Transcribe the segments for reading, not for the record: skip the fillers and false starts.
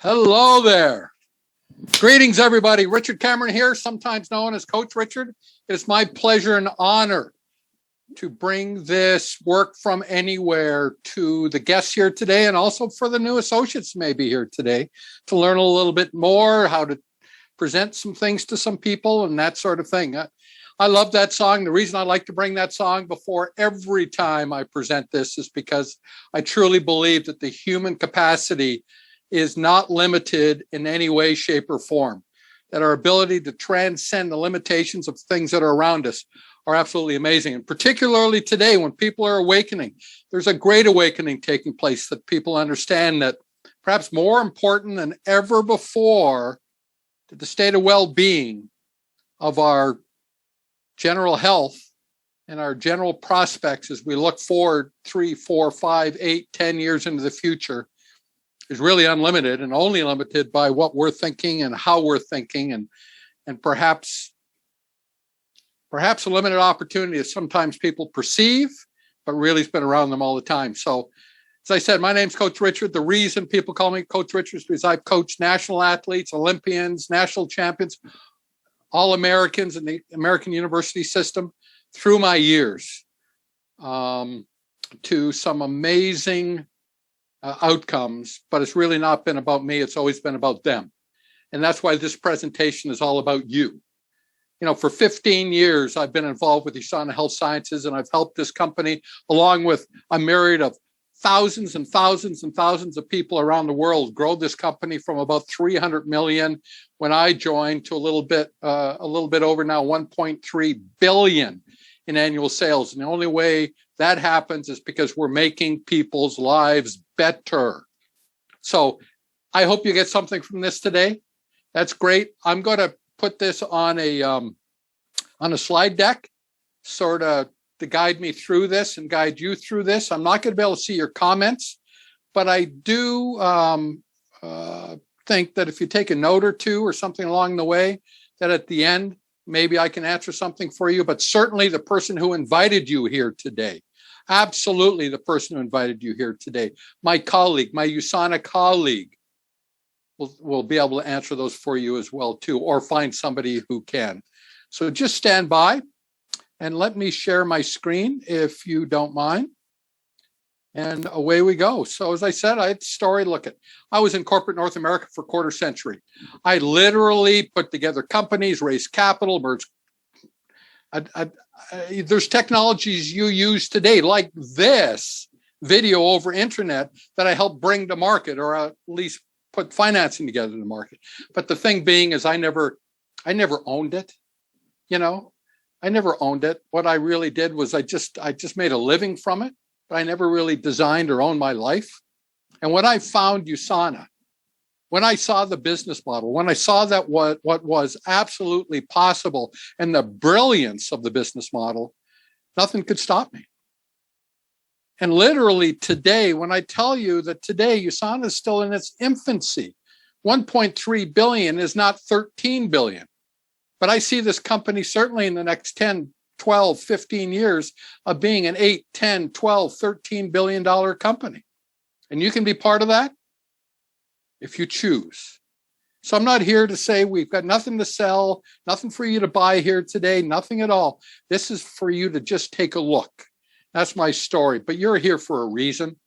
Hello there. Greetings, everybody. Richard Cameron here, sometimes known as Coach Richard. It's my pleasure and honor to bring this work from anywhere to the guests here today, and also for the new associates maybe here today to learn a little bit more, how to present some things to some people and that sort of thing. I love that song. The reason I like to bring that song before every time I present this is because I truly believe that the human capacity is not limited in any way, shape, or form, that our ability to transcend the limitations of things that are around us are absolutely amazing. And particularly today, when people are awakening, there's a great awakening taking place, that people understand that perhaps more important than ever before, that the state of well-being of our general health and our general prospects as we look forward 3, 4, 5, 8, 10 years into the future is really unlimited, and only limited by what we're thinking and how we're thinking, and perhaps a limited opportunity that sometimes people perceive, but really has been around them all the time. So, as I said, my name's Coach Richard. The reason people call me Coach Richard is because I've coached national athletes, Olympians, national champions, All-Americans in the American university system through my years to some amazing outcomes, but it's really not been about me. It's always been about them. And that's why this presentation is all about you. You know, for 15 years, I've been involved with USANA Health Sciences, and I've helped this company along with a myriad of thousands and thousands and thousands of people around the world grow this company from about 300 million when I joined to a little bit over now 1.3 billion in annual sales. And the only way that happens is because we're making people's lives better. So I hope you get something from this today. That's great. I'm going to put this on a slide deck, sort of to guide me through this and guide you through this. I'm not going to be able to see your comments, but I do think that if you take a note or two or something along the way, that at the end, maybe I can answer something for you. But certainly the person who invited you here today, absolutely the person who invited you here today, my colleague, my USANA colleague, will be able to answer those for you as well too, or find somebody who can. So just stand by and let me share my screen if you don't mind. And away we go. So as I said, I had a story. I was in corporate North America for a quarter century. I literally put together companies, raised capital, merged. There's technologies you use today, like this video over internet, that I helped bring to market, or at least put financing together in the market. But the thing being is I never owned it. You know, I never owned it. What I really did was I just made a living from it, but I never really designed or owned my life. And when I found USANA, when I saw the business model, when I saw that what was absolutely possible and the brilliance of the business model, nothing could stop me. And literally today, when I tell you that today USANA is still in its infancy, 1.3 billion is not 13 billion. But I see this company certainly in the next 10, 12, 15 years of being an 8, 10, 12, 13 billion dollar company. And you can be part of that if you choose. So I'm not here to say we've got nothing to sell, nothing for you to buy here today, nothing at all. This is for you to just take a look. That's my story, but you're here for a reason.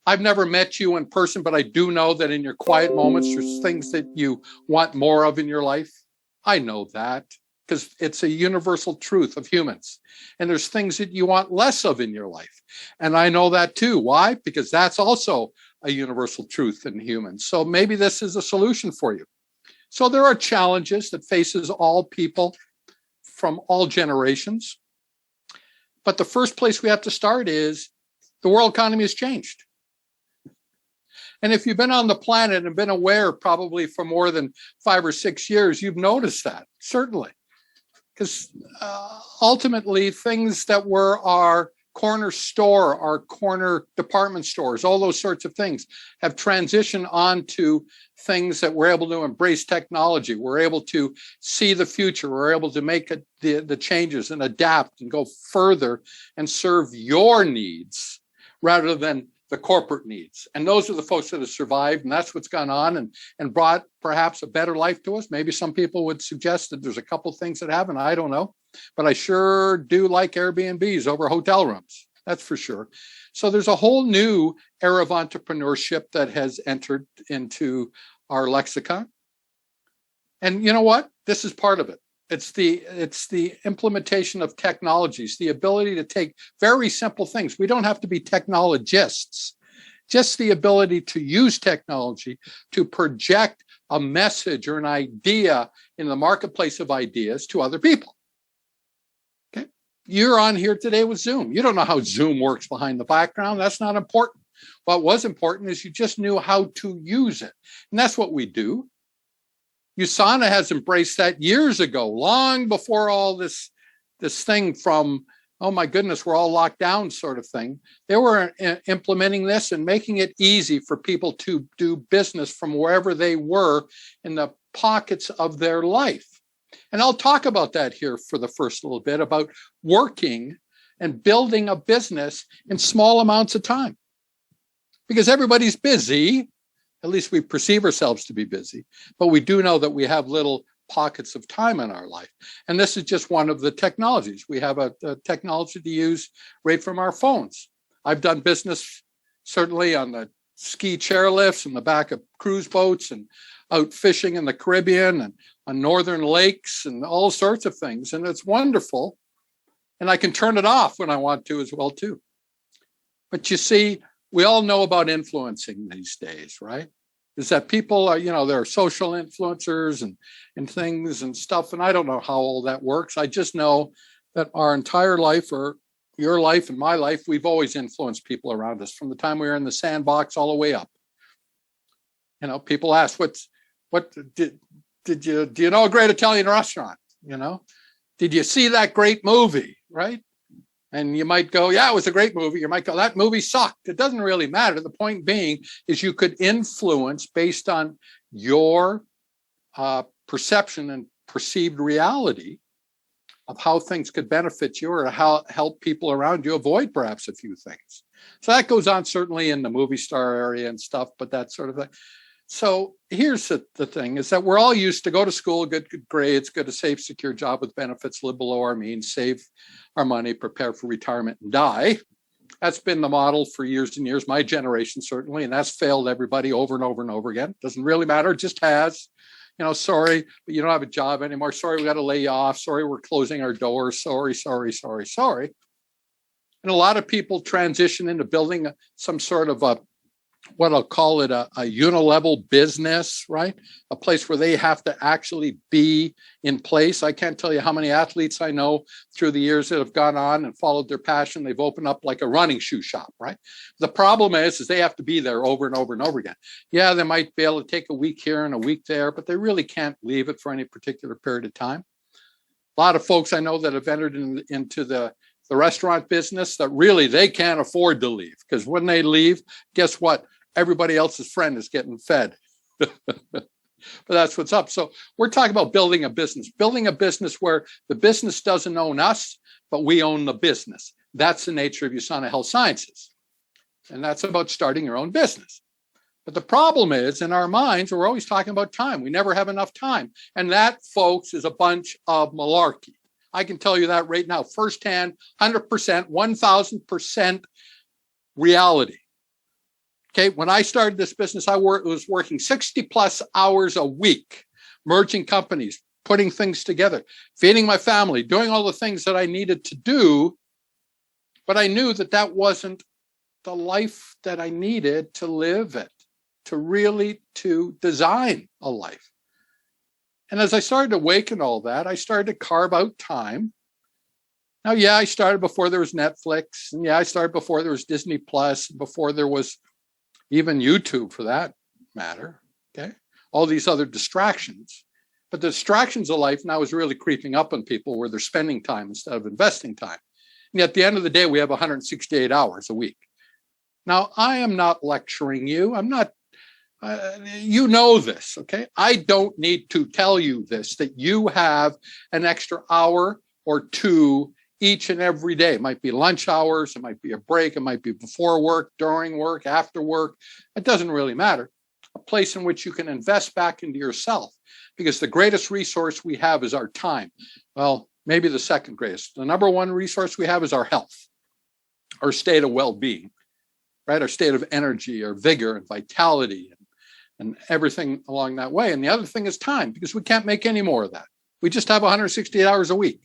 I've never met you in person, but I do know that in your quiet moments, there's things that you want more of in your life. I know that because it's a universal truth of humans. And there's things that you want less of in your life. And I know that too. Why? Because that's also a universal truth in humans. So maybe this is a solution for you. So there are challenges that faces all people from all generations. But the first place we have to start is the world economy has changed. And if you've been on the planet and been aware probably for more than 5 or 6 years, you've noticed that, certainly. Because ultimately, things that were our corner store, our corner department stores, all those sorts of things have transitioned onto things that we're able to embrace technology. We're able to see the future. We're able to make the changes and adapt and go further and serve your needs rather than the corporate needs. And those are the folks that have survived, and that's what's gone on and brought perhaps a better life to us. Maybe some people would suggest that there's a couple things that haven't. I don't know. But I sure do like Airbnbs over hotel rooms. That's for sure. So there's a whole new era of entrepreneurship that has entered into our lexicon. And you know what? This is part of it. It's the implementation of technologies, the ability to take very simple things. We don't have to be technologists, just the ability to use technology to project a message or an idea in the marketplace of ideas to other people. Okay. You're on here today with Zoom. You don't know how Zoom works behind the background. That's not important. What was important is you just knew how to use it. And that's what we do. USANA has embraced that years ago, long before all this thing from, oh my goodness, we're all locked down sort of thing. They were implementing this and making it easy for people to do business from wherever they were in the pockets of their life. And I'll talk about that here for the first little bit, about working and building a business in small amounts of time. Because everybody's busy. At least we perceive ourselves to be busy, but we do know that we have little pockets of time in our life. And this is just one of the technologies. We have a technology to use right from our phones. I've done business certainly on the ski chairlifts in the back of cruise boats and out fishing in the Caribbean and on northern lakes and all sorts of things. And it's wonderful. And I can turn it off when I want to as well, too. But you see, we all know about influencing these days, right? Is that people are, there are social influencers and things and stuff. And I don't know how all that works. I just know that our entire life, or your life and my life, we've always influenced people around us from the time we were in the sandbox all the way up. People ask, do you know a great Italian restaurant? Did you see that great movie, right? And you might go, yeah, it was a great movie. You might go, that movie sucked. It doesn't really matter. The point being is you could influence based on your perception and perceived reality of how things could benefit you or how help people around you avoid perhaps a few things. So that goes on certainly in the movie star area and stuff, but that sort of thing. So here's the thing, is that we're all used to go to school, good grades, get a safe, secure job with benefits, live below our means, save our money, prepare for retirement, and die. That's been the model for years and years, my generation certainly, and that's failed everybody over and over and over again. Doesn't really matter, it just has. Sorry, but you don't have a job anymore. Sorry, we got to lay you off. Sorry, we're closing our doors. Sorry. And a lot of people transition into building some sort of what I'll call it a unilevel business, right? A place where they have to actually be in place. I can't tell you how many athletes I know through the years that have gone on and followed their passion. They've opened up like a running shoe shop, right? The problem is they have to be there over and over and over again. Yeah, they might be able to take a week here and a week there, but they really can't leave it for any particular period of time. A lot of folks I know that have entered into the restaurant business that really they can't afford to leave, because when they leave, guess what? Everybody else's friend is getting fed. But that's what's up. So we're talking about building a business where the business doesn't own us, but we own the business. That's the nature of USANA Health Sciences. And that's about starting your own business. But the problem is, in our minds, we're always talking about time. We never have enough time. And that, folks, is a bunch of malarkey. I can tell you that right now, firsthand, 100%, 1,000% reality. Okay, when I started this business, I was working 60 plus hours a week, merging companies, putting things together, feeding my family, doing all the things that I needed to do. But I knew that wasn't the life that I needed to live it, to design a life. And as I started to awaken all that, I started to carve out time. Now, yeah, I started before there was Netflix. And yeah, I started before there was Disney Plus, before there was even YouTube for that matter, okay? All these other distractions. But the distractions of life now is really creeping up on people where they're spending time instead of investing time. And at the end of the day, we have 168 hours a week. Now, I am not lecturing you. I'm not, you know this, okay? I don't need to tell you this, that you have an extra hour or two each and every day. It might be lunch hours, it might be a break, it might be before work, during work, after work. It doesn't really matter. A place in which you can invest back into yourself, because the greatest resource we have is our time. Well, maybe the second greatest. The number one resource we have is our health, our state of well-being, right? Our state of energy, our vigor and vitality and everything along that way. And the other thing is time, because we can't make any more of that. We just have 168 hours a week.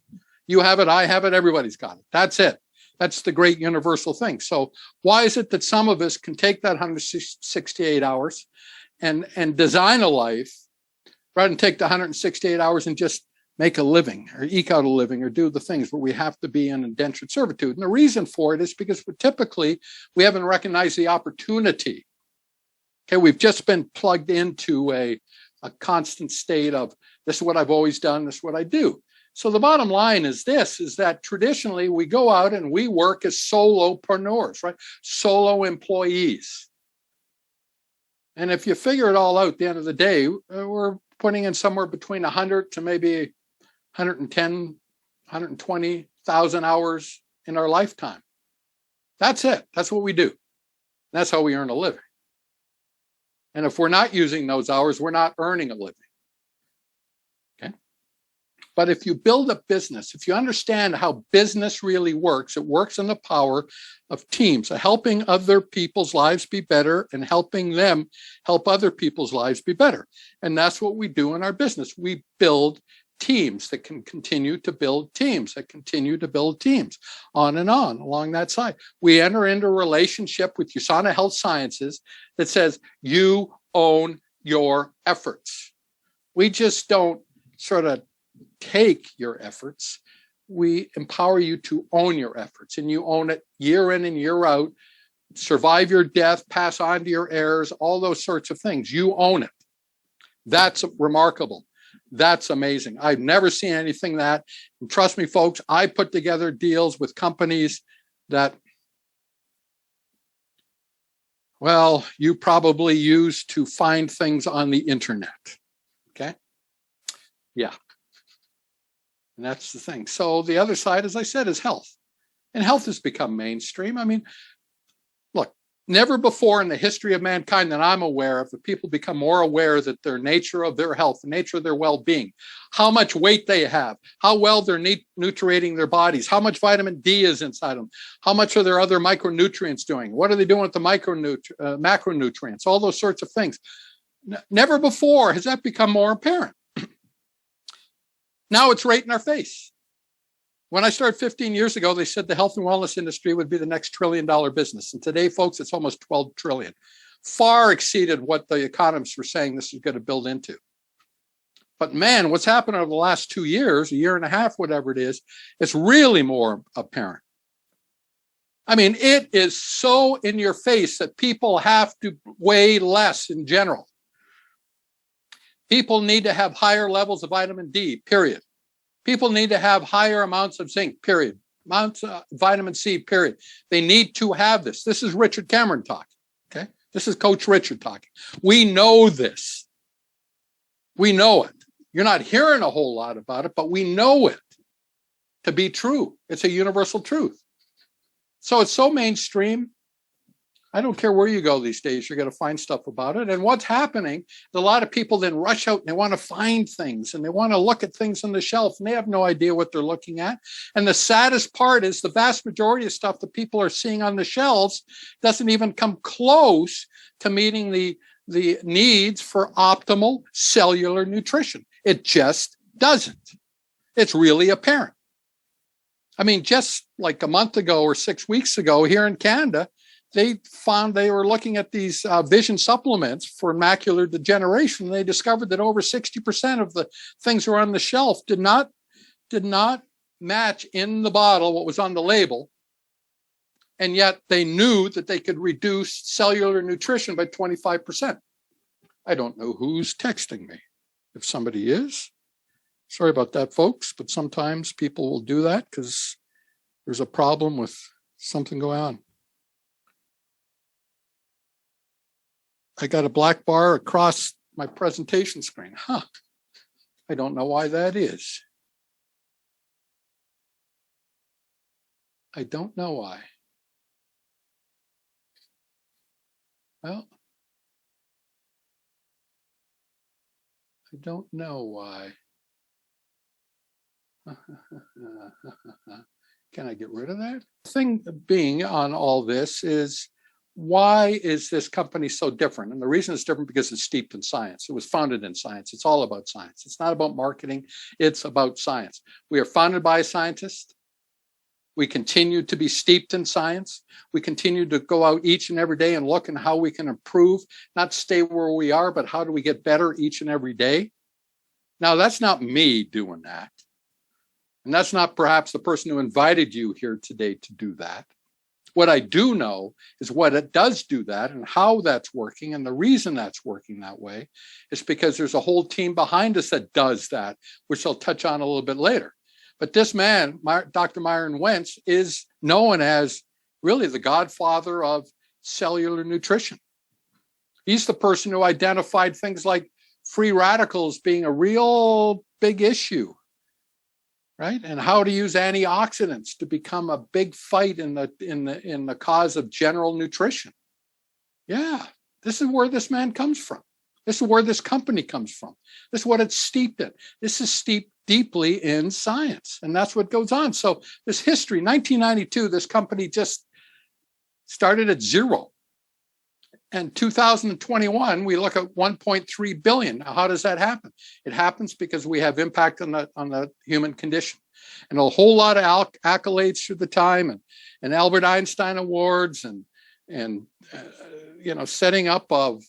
You have it, I have it, everybody's got it. That's it. That's the great universal thing. So why is it that some of us can take that 168 hours and design a life rather than take the 168 hours and just make a living or eke out a living or do the things where we have to be in indentured servitude? And the reason for it is because we haven't recognized the opportunity. Okay, we've just been plugged into a constant state of, this is what I've always done, this is what I do. So the bottom line is this, is that traditionally we go out and we work as solopreneurs, right? Solo employees. And if you figure it all out, at the end of the day, we're putting in somewhere between 100 to maybe 110, 120,000 hours in our lifetime. That's it. That's what we do. That's how we earn a living. And if we're not using those hours, we're not earning a living. Okay. But if you build a business, if you understand how business really works, it works in the power of teams, helping other people's lives be better and helping them help other people's lives be better. And that's what we do in our business. We build teams that can continue to build teams, on and on along that side. We enter into a relationship with USANA Health Sciences that says you own your efforts. We just don't sort of take your efforts. We empower you to own your efforts, and you own it year in and year out. Survive your death, pass on to your heirs, all those sorts of things. You own it. That's remarkable. That's amazing. I've never seen anything that, and trust me, folks, I put together deals with companies that, well, you probably use to find things on the internet. Okay? Yeah. And that's the thing. So the other side, as I said, is health. And health has become mainstream. I mean, look, never before in the history of mankind that I'm aware of, have people become more aware that their nature of their health, the nature of their well-being, how much weight they have, how well they're nutriting their bodies, how much vitamin D is inside them, how much are their other micronutrients doing, what are they doing with the macronutrients, all those sorts of things. Never before has that become more apparent. Now it's right in our face. When I started 15 years ago, they said the health and wellness industry would be the next $1 trillion business. And today, folks, it's almost 12 trillion. Far exceeded what the economists were saying this is going to build into. But man, what's happened over the last 2 years, a year and a half, whatever it is, it's really more apparent. I mean, it is so in your face that people have to weigh less in general. People need to have higher levels of vitamin D, period. People need to have higher amounts of zinc, period. Amounts of vitamin C, period. They need to have this. This is Richard Cameron talking, okay? This is Coach Richard talking. We know this. We know it. You're not hearing a whole lot about it, but we know it to be true. It's a universal truth. So it's so mainstream. I don't care where you go these days, you're going to find stuff about it. And what's happening, a lot of people then rush out and they want to find things and they want to look at things on the shelf and they have no idea what they're looking at. And the saddest part is the vast majority of stuff that people are seeing on the shelves doesn't even come close to meeting the needs for optimal cellular nutrition. It just doesn't. It's really apparent. I mean, just like a month ago or 6 weeks ago here in Canada, they found they were looking at these vision supplements for macular degeneration. And they discovered that over 60% of the things that were on the shelf did not match in the bottle what was on the label. And yet they knew that they could reduce cellular nutrition by 25%. I don't know who's texting me. If somebody is, sorry about that, folks, but sometimes people will do that because there's a problem with something going on. I got a black bar across my presentation screen. I don't know why that is. I don't know why. Well, I don't know why. Can I get rid of that? Thing being on all this is, why is this company so different? And the reason it's different because it's steeped in science. It was founded in science. It's all about science. It's not about marketing. It's about science. We are founded by a scientist. We continue to be steeped in science. We continue to go out each and every day and look at how we can improve, not stay where we are, but how do we get better each and every day? Now, that's not me doing that. And that's not perhaps the person who invited you here today to do that. What I do know is what it does do that and how that's working. And the reason that's working that way is because there's a whole team behind us that does that, which I'll touch on a little bit later. But this man, Dr. Myron Wentz, is known as really the godfather of cellular nutrition. He's the person who identified things like free radicals being a real big issue, right? And how to use antioxidants to become a big fight in the cause of general nutrition. Yeah, this is where this man comes from. This is where this company comes from. This is what it's steeped in. This is steeped deeply in science, and that's what goes on. So this history, 1992, this company just started at zero. And 2021, we look at 1.3 billion. Now, how does that happen? It happens because we have impact on the human condition, and a whole lot of accolades through the time, and Albert Einstein awards, and setting up of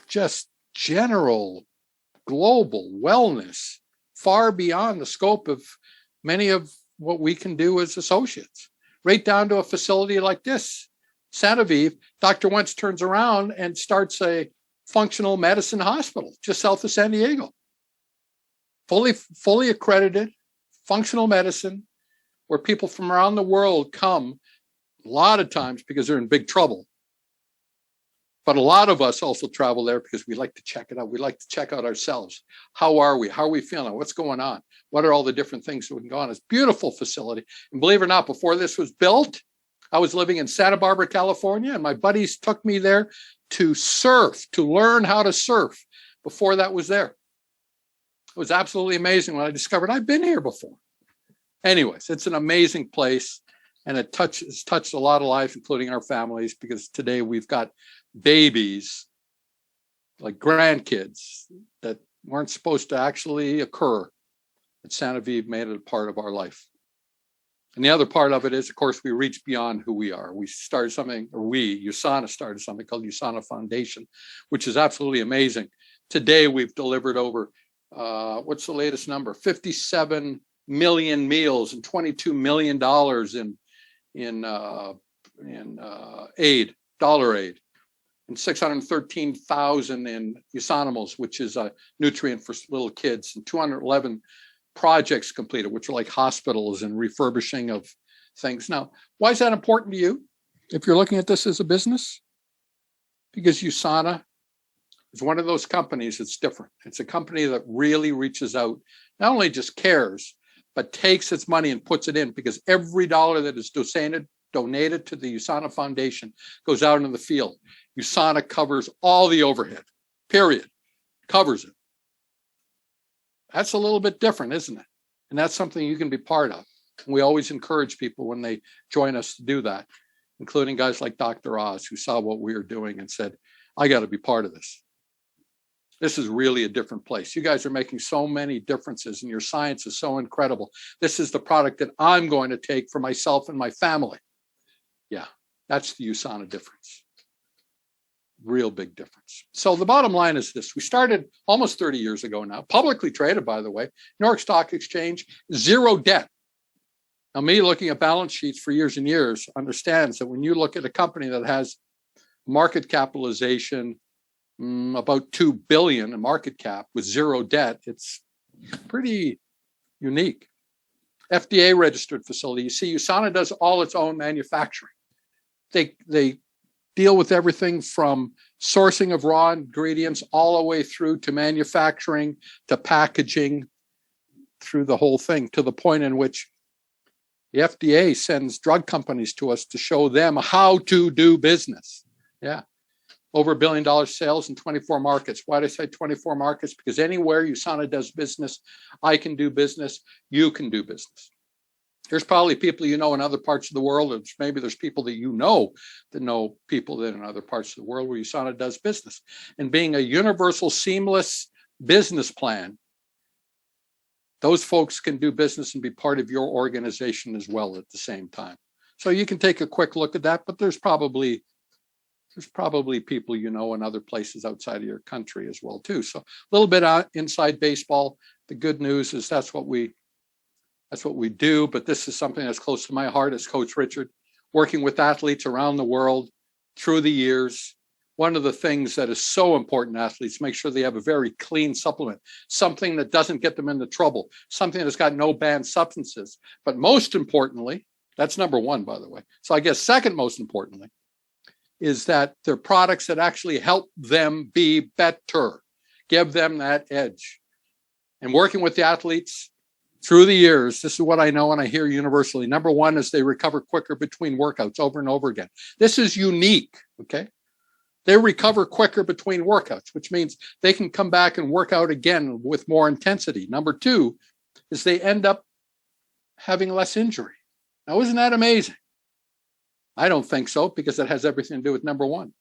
just general global wellness far beyond the scope of many of what we can do as associates. Right down to a facility like this, Sanoviv, Dr. Wentz turns around and starts a functional medicine hospital just south of San Diego. Fully accredited, functional medicine, where people from around the world come a lot of times because they're in big trouble. But a lot of us also travel there because we like to check it out. We like to check out ourselves. How are we? How are we feeling? What's going on? What are all the different things that we can go on? It's a beautiful facility. And believe it or not, before this was built, I was living in Santa Barbara, California, and my buddies took me there to surf, to learn how to surf before that was there. It was absolutely amazing when I discovered I've been here before. Anyways, it's an amazing place, and it's touched a lot of lives, including our families, because today we've got babies, like grandkids, that weren't supposed to actually occur. And Sanoviv made it a part of our life. And the other part of it is, of course, we reach beyond who we are. We started something, or USANA started something called USANA Foundation, which is absolutely amazing. Today, we've delivered over, what's the latest number? 57 million meals and $22 million in aid, dollar aid, and 613,000 in Usanimals, which is a nutrient for little kids, and 211 projects completed, which are like hospitals and refurbishing of things. Now, why is that important to you if you're looking at this as a business? Because USANA is one of those companies that's different. It's a company that really reaches out, not only just cares, but takes its money and puts it in, because every dollar that is donated to the USANA Foundation goes out into the field. USANA covers all the overhead, period, covers it. That's a little bit different, isn't it? And that's something you can be part of. And we always encourage people when they join us to do that, including guys like Dr. Oz, who saw what we were doing and said, I got to be part of this. This is really a different place. You guys are making so many differences, and your science is so incredible. This is the product that I'm going to take for myself and my family. Yeah, that's the USANA difference. Real big difference. So the bottom line is this. We started almost 30 years ago now, publicly traded, by the way, New York Stock Exchange, zero debt. Now, me looking at balance sheets for years and years understands that when you look at a company that has market capitalization, about 2 billion in market cap with zero debt, it's pretty unique. FDA registered facility. You see, USANA does all its own manufacturing. They deal with everything from sourcing of raw ingredients all the way through to manufacturing, to packaging, through the whole thing to the point in which the FDA sends drug companies to us to show them how to do business. Yeah. Over $1 billion sales in 24 markets. Why did I say 24 markets? Because anywhere USANA does business, I can do business, you can do business. There's probably people you know in other parts of the world, or maybe there's people that you know that know people that in other parts of the world where USANA does business. And being a universal, seamless business plan, those folks can do business and be part of your organization as well at the same time. So you can take a quick look at that, but there's probably people you know in other places outside of your country as well too. So a little bit inside baseball. The good news is that's what we do, but this is something that's close to my heart as Coach Richard, working with athletes around the world through the years. One of the things that is so important to athletes, make sure they have a very clean supplement, something that doesn't get them into trouble, something that's got no banned substances. But most importantly, that's number one, by the way. So I guess second most importantly is that they're products that actually help them be better, give them that edge. And working with the athletes through the years, this is what I know and I hear universally. Number one is they recover quicker between workouts over and over again. This is unique, okay? They recover quicker between workouts, which means they can come back and work out again with more intensity. Number two is they end up having less injury. Now, isn't that amazing? I don't think so, because it has everything to do with number one.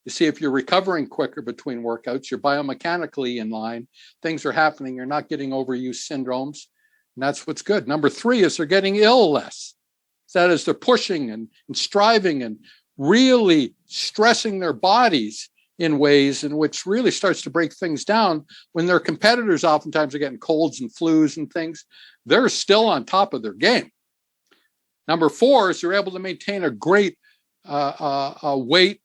You see, if you're recovering quicker between workouts, you're biomechanically in line, things are happening, you're not getting overuse syndromes, and that's what's good. Number three is they're getting ill less. That is, they're pushing and striving and really stressing their bodies in ways in which really starts to break things down. When their competitors oftentimes are getting colds and flus and things, they're still on top of their game. Number four is they're able to maintain a great weight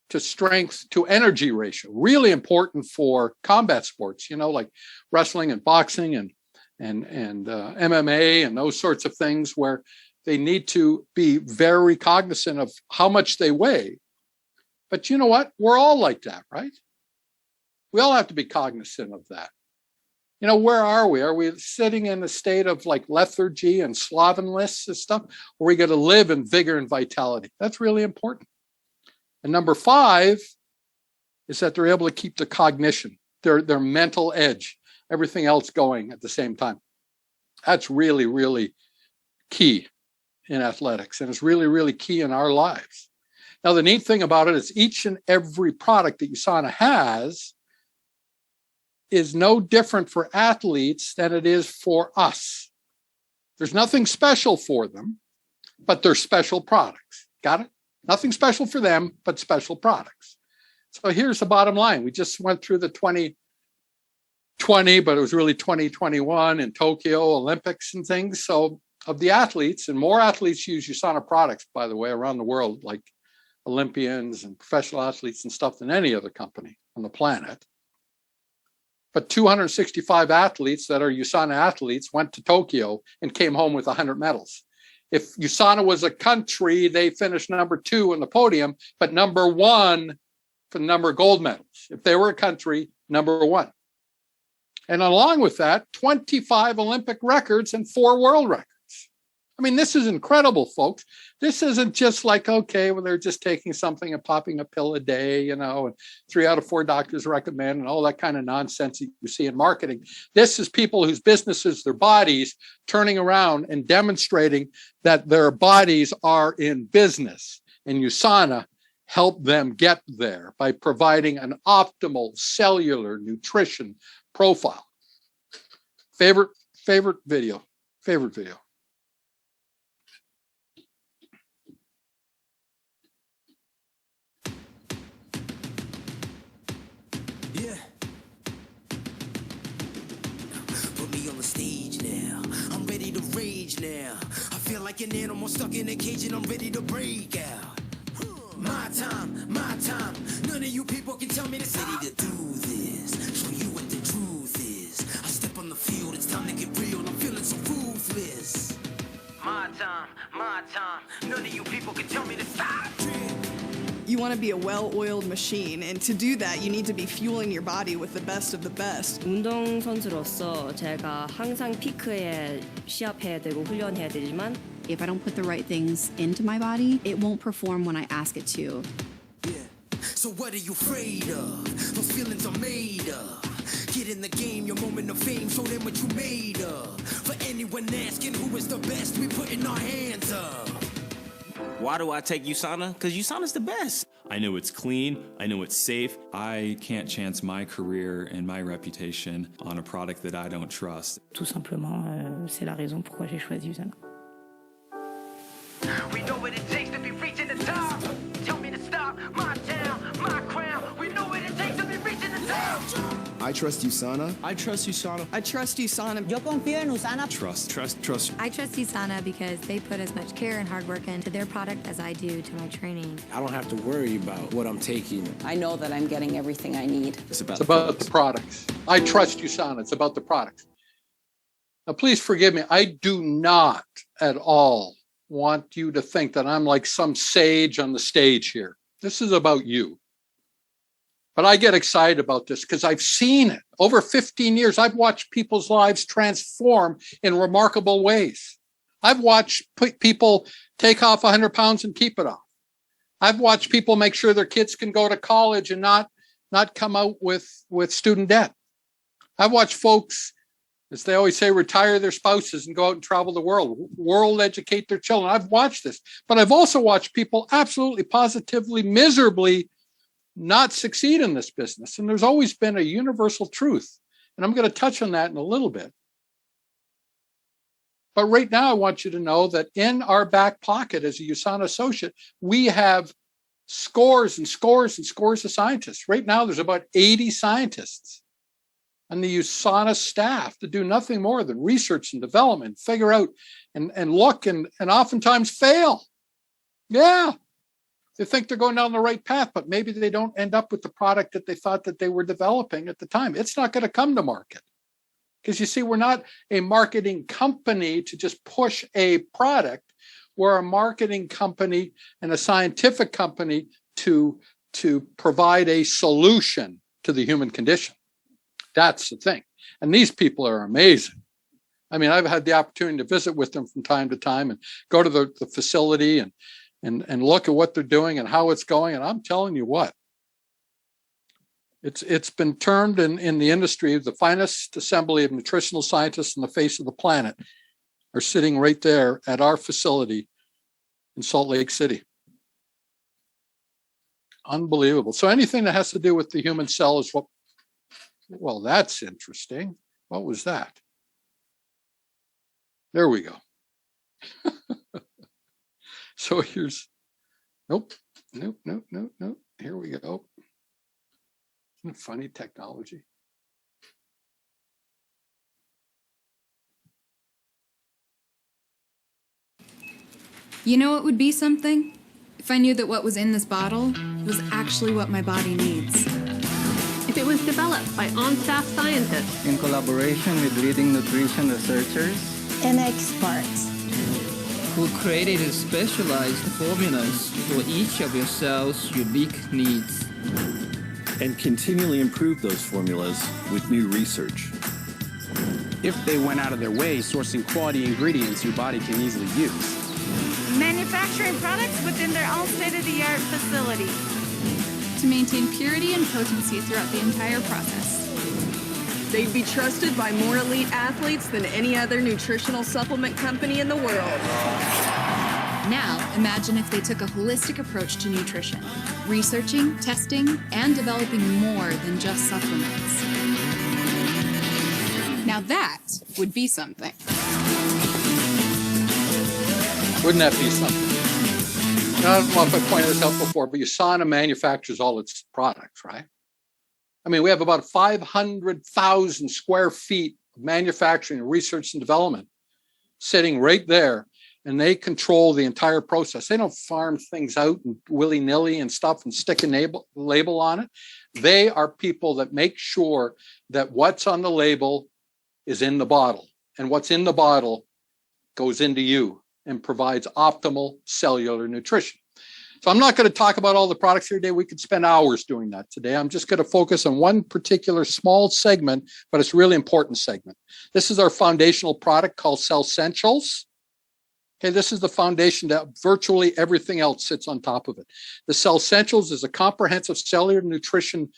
to strength to energy ratio. Really important for combat sports, like wrestling and boxing and MMA and those sorts of things, where they need to be very cognizant of how much they weigh. But you know what? We're all like that, right? We all have to be cognizant of that. Where are we? Are we sitting in a state of like lethargy and slovenness and stuff? Or are we going to live in vigor and vitality? That's really important. And number five is that they're able to keep the cognition, their mental edge, everything else going at the same time. That's really, really key in athletics, and it's really, really key in our lives. Now, the neat thing about it is each and every product that USANA has is no different for athletes than it is for us. There's nothing special for them, but they're special products. Got it? Nothing special for them, but special products. So here's the bottom line. We just went through the 2020, but it was really 2021 in Tokyo Olympics and things. So of the athletes, and more athletes use USANA products, by the way, around the world, like Olympians and professional athletes and stuff, than any other company on the planet. But 265 athletes that are USANA athletes went to Tokyo and came home with 100 medals. If USANA was a country, they finished number 2 on the podium, but number 1 for the number of gold medals. If they were a country, number 1. And along with that, 25 Olympic records and 4 world records. I mean, this is incredible, folks. This isn't just like, okay, well, they're just taking something and popping a pill a day, and 3 out of 4 doctors recommend, and all that kind of nonsense that you see in marketing. This is people whose businesses, their bodies, turning around and demonstrating that their bodies are in business. And USANA helped them get there by providing an optimal cellular nutrition profile. Favorite video. Yeah. Put me on the stage now. I'm ready to rage now. I feel like an animal stuck in a cage and I'm ready to break out. My time. None of you people can tell me to stop. Ready to do this. Show you what the truth is. I step on the field, it's time to get real. I'm feeling so ruthless. My time. None of you people can tell me to stop. You want to be a well-oiled machine, and to do that, you need to be fueling your body with the best of the best. 운동선수로서 제가 항상 피크에 시합해야 되고 훈련해야 되지만 If I don't put the right things into my body, it won't perform when I ask it to. Yeah. So what are you afraid of? Those feelings are made of. Get in the game, your moment of fame, show them what you made of. For anyone asking who is the best, we putting our hands up. Why do I take USANA? Because USANA's the best. I know it's clean. I know it's safe. I can't chance my career and my reputation on a product that I don't trust. tout simplement c'est la raison pourquoi j'ai choisi USANA. We know what it takes to be reaching the top. Tell me to stop, my town, my crown. We know what it takes to be reaching the top. I trust USANA. I trust USANA. I trust USANA. Yo confío en USANA. Trust. I trust USANA because they put as much care and hard work into their product as I do to my training. I don't have to worry about what I'm taking. I know that I'm getting everything I need. It's about the products. I trust USANA. It's about the products. Now, please forgive me. I do not at all want you to think that I'm like some sage on the stage here. This is about you. But I get excited about this because I've seen it. Over 15 years, I've watched people's lives transform in remarkable ways. I've watched people take off 100 pounds and keep it off. I've watched people make sure their kids can go to college and not come out with student debt. I've watched folks, as they always say, retire their spouses and go out and travel the world educate their children. I've watched this, but I've also watched people absolutely, positively, miserably not succeed in this business. And there's always been a universal truth. And I'm going to touch on that in a little bit. But right now, I want you to know that in our back pocket as a USANA associate, we have scores and scores and scores of scientists. Right now, there's about 80 scientists on the USANA staff to do nothing more than research and development, figure out and look and oftentimes fail. Yeah. They think they're going down the right path, but maybe they don't end up with the product that they thought that they were developing at the time. It's not going to come to market. Because you see, we're not a marketing company to just push a product. We're a marketing company and a scientific company to provide a solution to the human condition. That's the thing. And these people are amazing. I mean, I've had the opportunity to visit with them from time to time and go to the facility and look at what they're doing and how it's going. And I'm telling you what, it's been termed in the industry, the finest assembly of nutritional scientists on the face of the planet are sitting right there at our facility in Salt Lake City. Unbelievable. So anything that has to do with the human cell is well, that's interesting. What was that? There we go. So here's, nope. Here we go. Isn't it funny, technology? You know what would be something? If I knew that what was in this bottle was actually what my body needs. If it was developed by on-staff scientists in collaboration with leading nutrition researchers and experts who created specialized formulas for each of your cell's unique needs and continually improve those formulas with new research. If they went out of their way sourcing quality ingredients your body can easily use. Manufacturing products within their own state-of-the-art facility. To maintain purity and potency throughout the entire process. They'd be trusted by more elite athletes than any other nutritional supplement company in the world. Now, imagine if they took a holistic approach to nutrition, researching, testing, and developing more than just supplements. Now that would be something. Wouldn't that be something? Now, I don't know if I pointed this out before, but USANA manufactures all its products, right? I mean, we have about 500,000 square feet of manufacturing, research, and development sitting right there, and they control the entire process. They don't farm things out and willy-nilly and stuff and stick a label on it. They are people that make sure that what's on the label is in the bottle, and what's in the bottle goes into you and provides optimal cellular nutrition. So I'm not going to talk about all the products here today. We could spend hours doing that today. I'm just going to focus on one particular small segment, but it's a really important segment. This is our foundational product called Cell Essentials. Okay, this is the foundation that virtually everything else sits on top of it. The Cell Essentials is a comprehensive cellular nutrition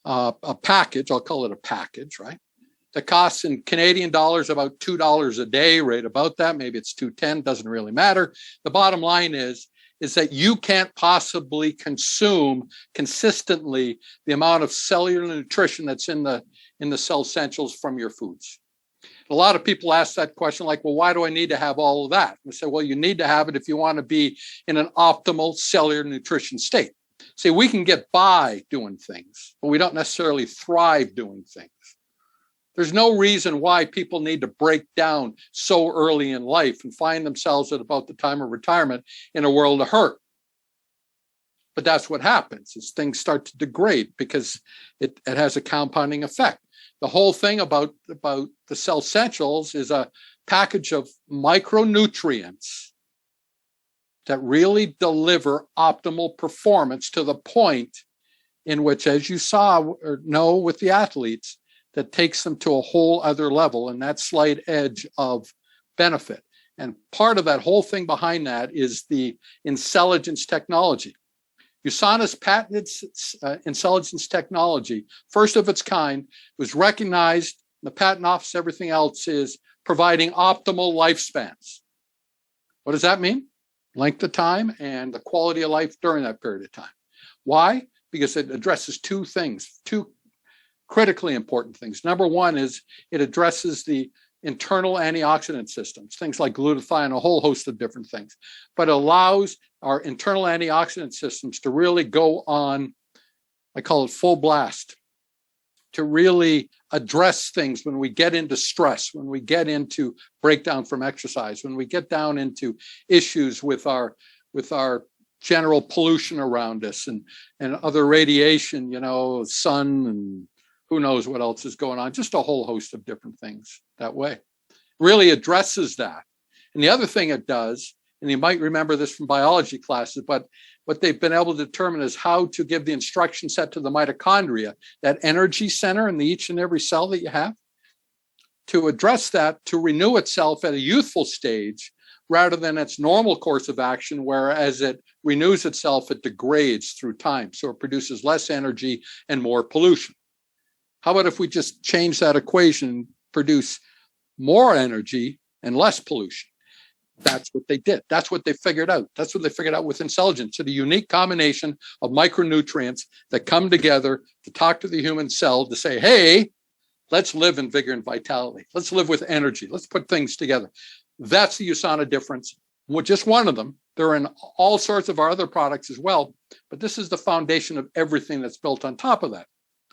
a package. I'll call it a package, right? That costs in Canadian dollars about $2 a day, right about that. Maybe it's $2.10, doesn't really matter. The bottom line is that you can't possibly consume consistently the amount of cellular nutrition that's in the Cell Essentials from your foods. A lot of people ask that question like, well, why do I need to have all of that? And I say, well, you need to have it if you want to be in an optimal cellular nutrition state. See, we can get by doing things, but we don't necessarily thrive doing things. There's no reason why people need to break down so early in life and find themselves at about the time of retirement in a world of hurt. But that's what happens is things start to degrade because it has a compounding effect. The whole thing about the Cell Essentials is a package of micronutrients that really deliver optimal performance to the point in which, as you saw or know with the athletes, that takes them to a whole other level and that slight edge of benefit. And part of that whole thing behind that is the intelligence technology. USANA's patented intelligence technology, first of its kind, was recognized. The patent office, everything else is providing optimal lifespans. What does that mean? Length of time and the quality of life during that period of time. Why? Because it addresses two things, two critically important things. Number one is it addresses the internal antioxidant systems, things like glutathione, a whole host of different things, but allows our internal antioxidant systems to really go on, I call it full blast, to really address things when we get into stress, when we get into breakdown from exercise, when we get down into issues with our general pollution around us and other radiation, sun and who knows what else is going on, just a whole host of different things that way. Really addresses that. And the other thing it does, and you might remember this from biology classes, but what they've been able to determine is how to give the instruction set to the mitochondria, that energy center in each and every cell that you have, to address that, to renew itself at a youthful stage, rather than its normal course of action, where as it renews itself, it degrades through time. So it produces less energy and more pollution. How about if we just change that equation, produce more energy and less pollution? That's what they did. That's what they figured out. That's what they figured out with intelligence. So the unique combination of micronutrients that come together to talk to the human cell to say, hey, let's live in vigor and vitality. Let's live with energy. Let's put things together. That's the USANA difference. Well, just one of them. They're in all sorts of our other products as well. But this is the foundation of everything that's built on top of that.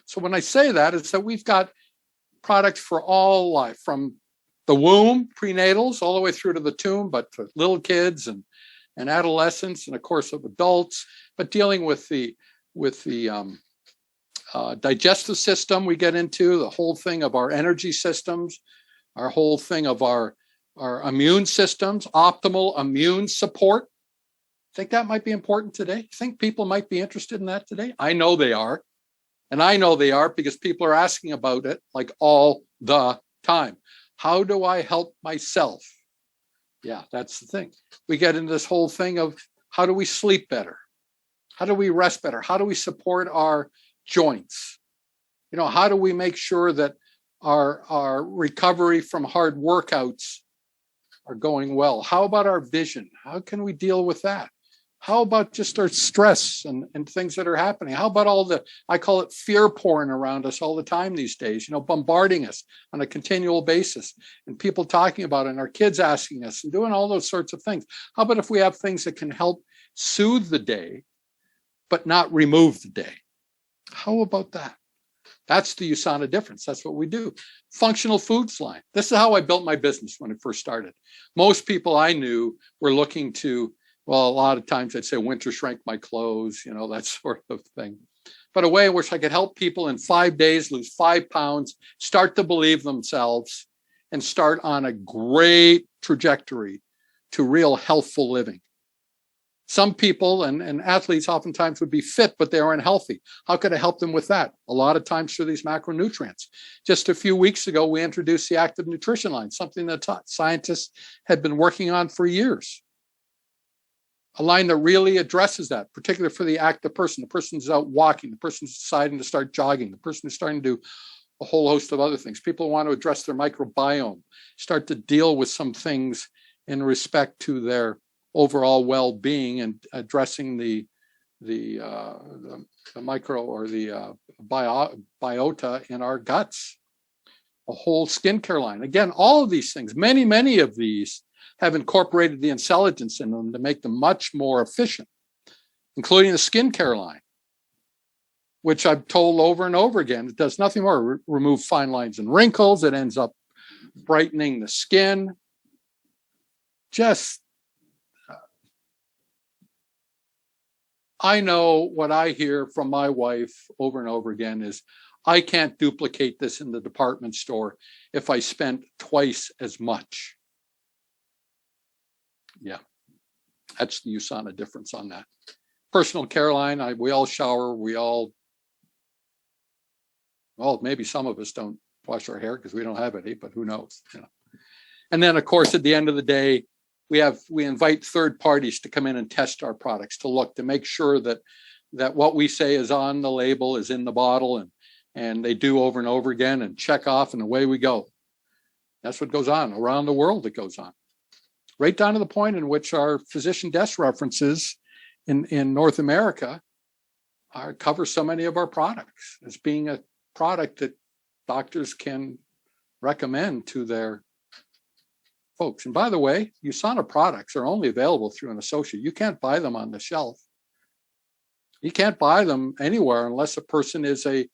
So when I say that, it's that we've got products for all life, from the womb, prenatals, all the way through to the tomb, but for little kids and adolescents, and of course of adults, but dealing with the digestive system, we get into the whole thing of our energy systems, our whole thing of our immune systems, optimal immune support. Think that might be important today? Think people might be interested in that today? I know they are. And I know they are because people are asking about it like all the time. How do I help myself? Yeah, that's the thing. We get into this whole thing of how do we sleep better? How do we rest better? How do we support our joints? How do we make sure that our recovery from hard workouts are going well? How about our vision? How can we deal with that? How about just our stress and things that are happening? How about all I call it fear porn around us all the time these days, bombarding us on a continual basis, and people talking about it and our kids asking us and doing all those sorts of things. How about if we have things that can help soothe the day, but not remove the day? How about that? That's the USANA difference. That's what we do. Functional foods line. This is how I built my business when it first started. Most people I knew were looking to, well, a lot of times I'd say winter shrink my clothes, that sort of thing. But a way in which I could help people in 5 days lose 5 pounds, start to believe themselves, and start on a great trajectory to real healthful living. Some people and athletes oftentimes would be fit, but they are unhealthy. How could I help them with that? A lot of times through these macronutrients. Just a few weeks ago, we introduced the active nutrition line, something that scientists had been working on for years. A line that really addresses that, particularly for the active person. The person who's out walking, the person who's deciding to start jogging, the person who's starting to do a whole host of other things. People want to address their microbiome, start to deal with some things in respect to their overall well-being and addressing the micro or the biota in our guts. A whole skincare line. Again, all of these things, many of these have incorporated the intelligence in them to make them much more efficient, including the skincare line, which I've told over and over again. It does nothing more remove fine lines and wrinkles. It ends up brightening the skin. Just I know what I hear from my wife over and over again is, I can't duplicate this in the department store if I spent twice as much. Yeah, that's the USANA difference on that. Personal care line, we all shower, well, maybe some of us don't wash our hair because we don't have any, but who knows, you know. And then, of course, at the end of the day, we invite third parties to come in and test our products, to look, to make sure that what we say is on the label is in the bottle, and they do over and over again and check off, and away we go. That's what goes on around the world. It goes on right down to the point in which our physician desk references in North America cover so many of our products as being a product that doctors can recommend to their folks. And by the way, USANA products are only available through an associate. You can't buy them on the shelf. You can't buy them anywhere unless a person is a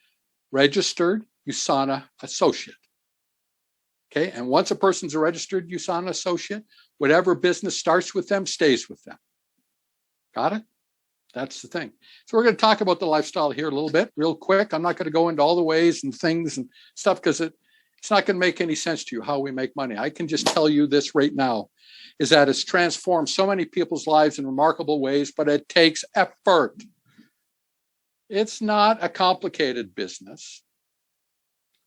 registered USANA associate. Okay, and once a person's a registered USANA associate, whatever business starts with them stays with them. Got it? That's the thing. So we're going to talk about the lifestyle here a little bit, real quick. I'm not going to go into all the ways and things and stuff because it's not going to make any sense to you how we make money. I can just tell you this right now, is that it's transformed so many people's lives in remarkable ways, but it takes effort. It's not a complicated business.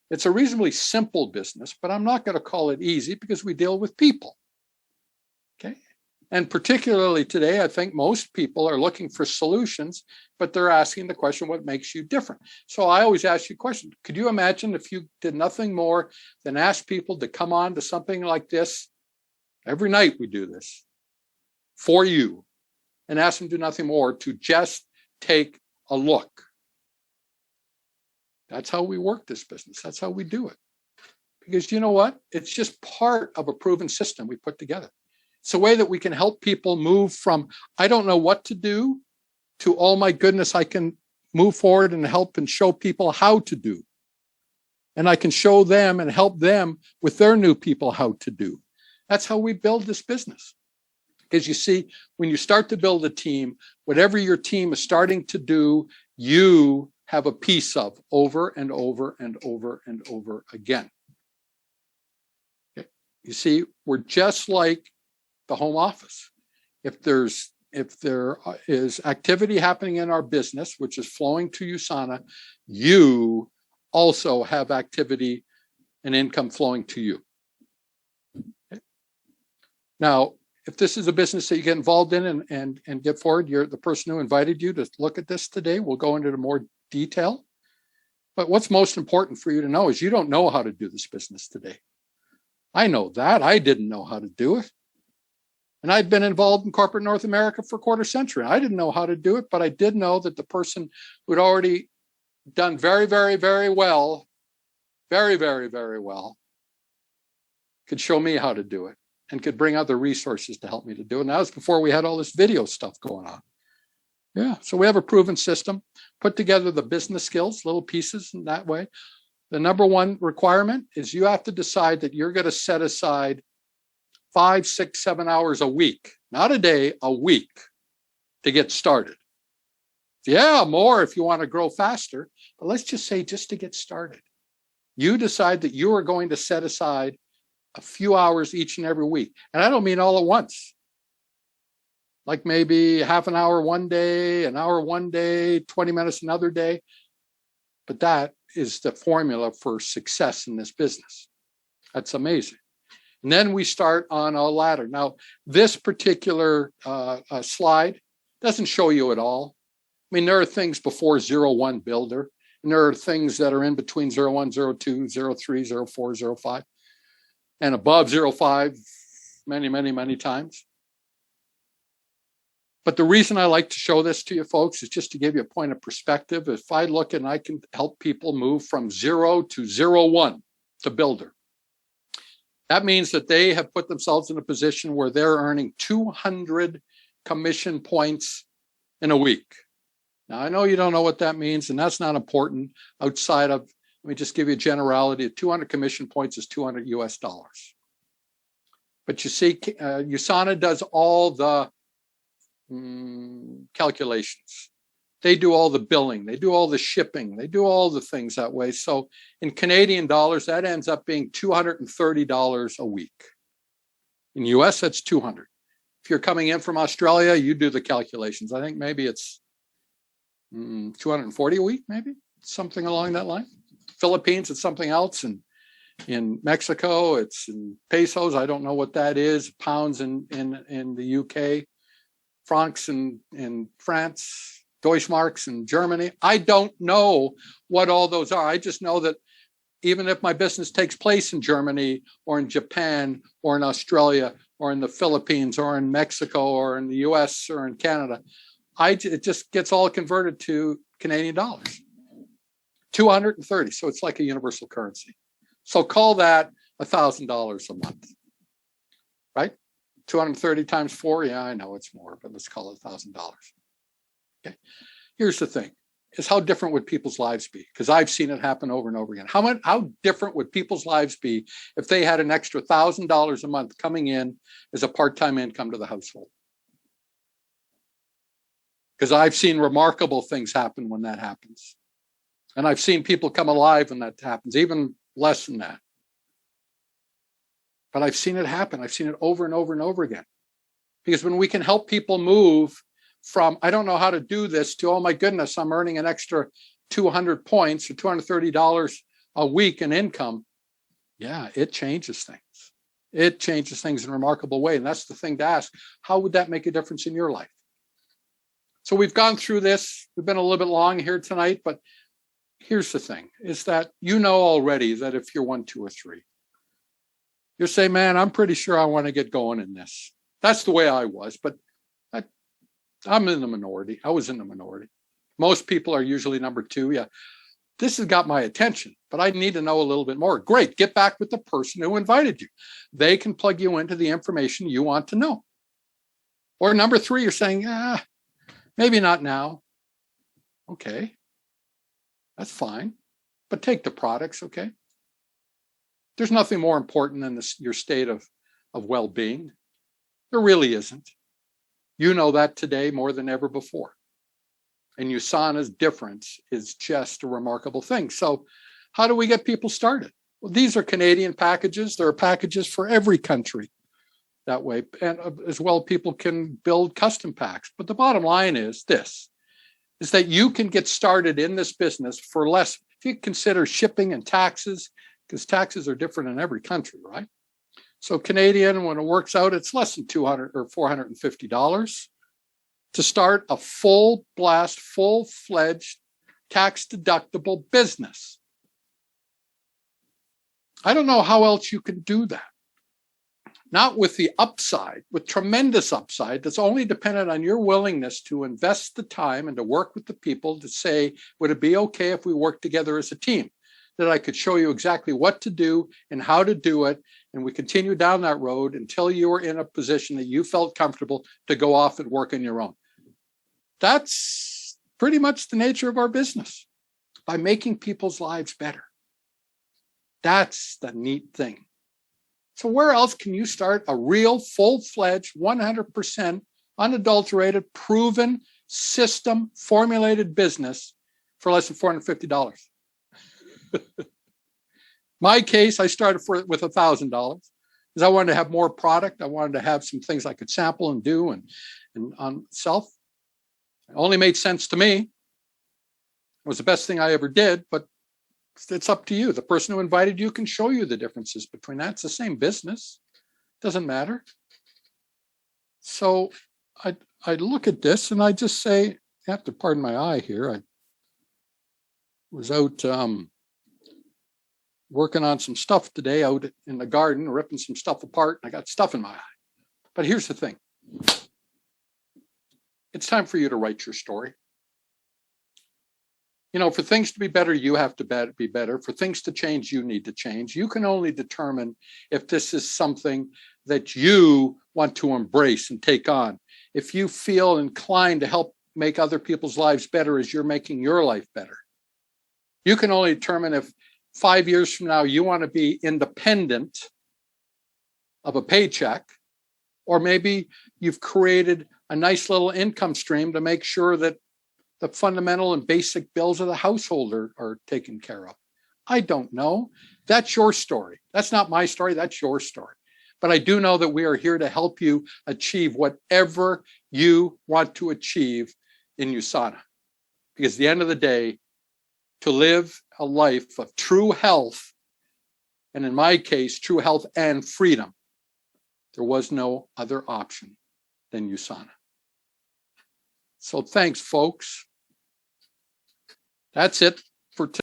It's a reasonably simple business, but I'm not going to call it easy because we deal with people. Okay. And particularly today, I think most people are looking for solutions, but they're asking the question, what makes you different? So I always ask you a question. Could you imagine if you did nothing more than ask people to come on to something like this? Every night we do this for you, and ask them to do nothing more, to just take a look. That's how we work this business. That's how we do it. Because you know what? It's just part of a proven system we put together. It's a way that we can help people move from, I don't know what to do, to, oh my goodness, I can move forward and help and show people how to do. And I can show them and help them with their new people how to do. That's how we build this business. Because you see, when you start to build a team, whatever your team is starting to do, you have a piece of over and over and over and over again. Okay. You see, we're just like the home office. If there is activity happening in our business, which is flowing to USANA, you also have activity and income flowing to you. Okay. Now, if this is a business that you get involved in and get forward, you're the person who invited you to look at this today. We'll go into more detail. But what's most important for you to know is you don't know how to do this business today. I know that. I didn't know how to do it. And I'd been involved in corporate North America for a quarter century. I didn't know how to do it, but I did know that the person who'd already done very, very, very well, very, very, very well, could show me how to do it and could bring other resources to help me to do it. And that was before we had all this video stuff going on. Yeah, so we have a proven system, put together the business skills, little pieces in that way. The number one requirement is you have to decide that you're going to set aside 5, 6, 7 hours a week, not a day, a week, to get started. Yeah, more if you want to grow faster, but let's just say just to get started. You decide that you are going to set aside a few hours each and every week. And I don't mean all at once. like maybe half an hour one day, an hour one day, 20 minutes another day. But that is the formula for success in this business. That's amazing. And then we start on a ladder. Now, this particular slide doesn't show you it all. I mean, there are things before 01 builder, and there are things that are in between 01, 02, 03, 04, 05, and above 05 many, many, many times. But the reason I like to show this to you folks is just to give you a point of perspective. If I look and I can help people move from 0 to 01 to builder, that means that they have put themselves in a position where they're earning 200 commission points in a week. Now, I know you don't know what that means, and that's not important outside of, let me just give you a generality. 200 commission points is $200 US. But you see, USANA does all the calculations. They do all the billing. They do all the shipping. They do all the things that way. So in Canadian dollars, that ends up being $230 a week. In US, that's 200. If you're coming in from Australia, you do the calculations. I think maybe it's 240 a week, maybe something along that line. Philippines, it's something else. And in Mexico, it's in pesos. I don't know what that is. Pounds in the UK. Francs in France, Deutschmarks in Germany. I don't know what all those are. I just know that even if my business takes place in Germany or in Japan or in Australia or in the Philippines or in Mexico or in the US or in Canada, it just gets all converted to Canadian dollars. 230. So it's like a universal currency. So call that $1,000 a month, right? 230 times 4, yeah, I know it's more, but let's call it $1,000. Okay. Here's the thing, is how different would people's lives be? Because I've seen it happen over and over again. How different would people's lives be if they had an extra $1,000 a month coming in as a part-time income to the household? Because I've seen remarkable things happen when that happens. And I've seen people come alive when that happens, even less than that. But I've seen it happen. I've seen it over and over and over again. Because when we can help people move from, I don't know how to do this, to, oh my goodness, I'm earning an extra 200 points or $230 a week in income. Yeah, it changes things. It changes things in a remarkable way. And that's the thing to ask. How would that make a difference in your life? So we've gone through this. We've been a little bit long here tonight, but here's the thing, is that you know already that if you're 1, 2, or 3, you're saying, man, I'm pretty sure I want to get going in this. That's the way I was, but I'm in the minority. I was in the minority. Most people are usually number 2. Yeah, this has got my attention, but I need to know a little bit more. Great, get back with the person who invited you. They can plug you into the information you want to know. Or number 3, you're saying, maybe not now. Okay, that's fine, but take the products, okay? There's nothing more important than your state of well-being. There really isn't. You know that today more than ever before. And USANA's difference is just a remarkable thing. So how do we get people started? Well, these are Canadian packages. There are packages for every country that way. And as well, people can build custom packs. But the bottom line is this, is that you can get started in this business for less. If you consider shipping and taxes, because taxes are different in every country, right? So Canadian, when it works out, it's less than $200 or $450 to start a full blast, full-fledged, tax-deductible business. I don't know how else you can do that. Not with the upside, with tremendous upside that's only dependent on your willingness to invest the time and to work with the people to say, would it be okay if we work together as a team? That I could show you exactly what to do and how to do it. And we continue down that road until you were in a position that you felt comfortable to go off and work on your own. That's pretty much the nature of our business, by making people's lives better. That's the neat thing. So where else can you start a real, full-fledged, 100% unadulterated, proven, system, formulated business for less than $450? My case, I started with $1,000 because I wanted to have more product. I wanted to have some things I could sample and do, and and on self. It only made sense to me. It was the best thing I ever did, but it's up to you. The person who invited you can show you the differences between that. It's the same business. Doesn't matter. So I look at this and I just say, you have to pardon my eye here. I was out working on some stuff today out in the garden, ripping some stuff apart, and I got stuff in my eye. But here's the thing. It's time for you to write your story. You know, for things to be better, you have to be better. For things to change, you need to change. You can only determine if this is something that you want to embrace and take on. If you feel inclined to help make other people's lives better as you're making your life better. You can only determine if 5 years from now you want to be independent of a paycheck, or maybe you've created a nice little income stream to make sure that the fundamental and basic bills of the household are taken care of. I don't know. That's your story. That's not my story. That's your story. But I do know that we are here to help you achieve whatever you want to achieve in USANA. Because at the end of the day, to live a life of true health, and in my case, true health and freedom, there was no other option than USANA. So thanks, folks. That's it for today.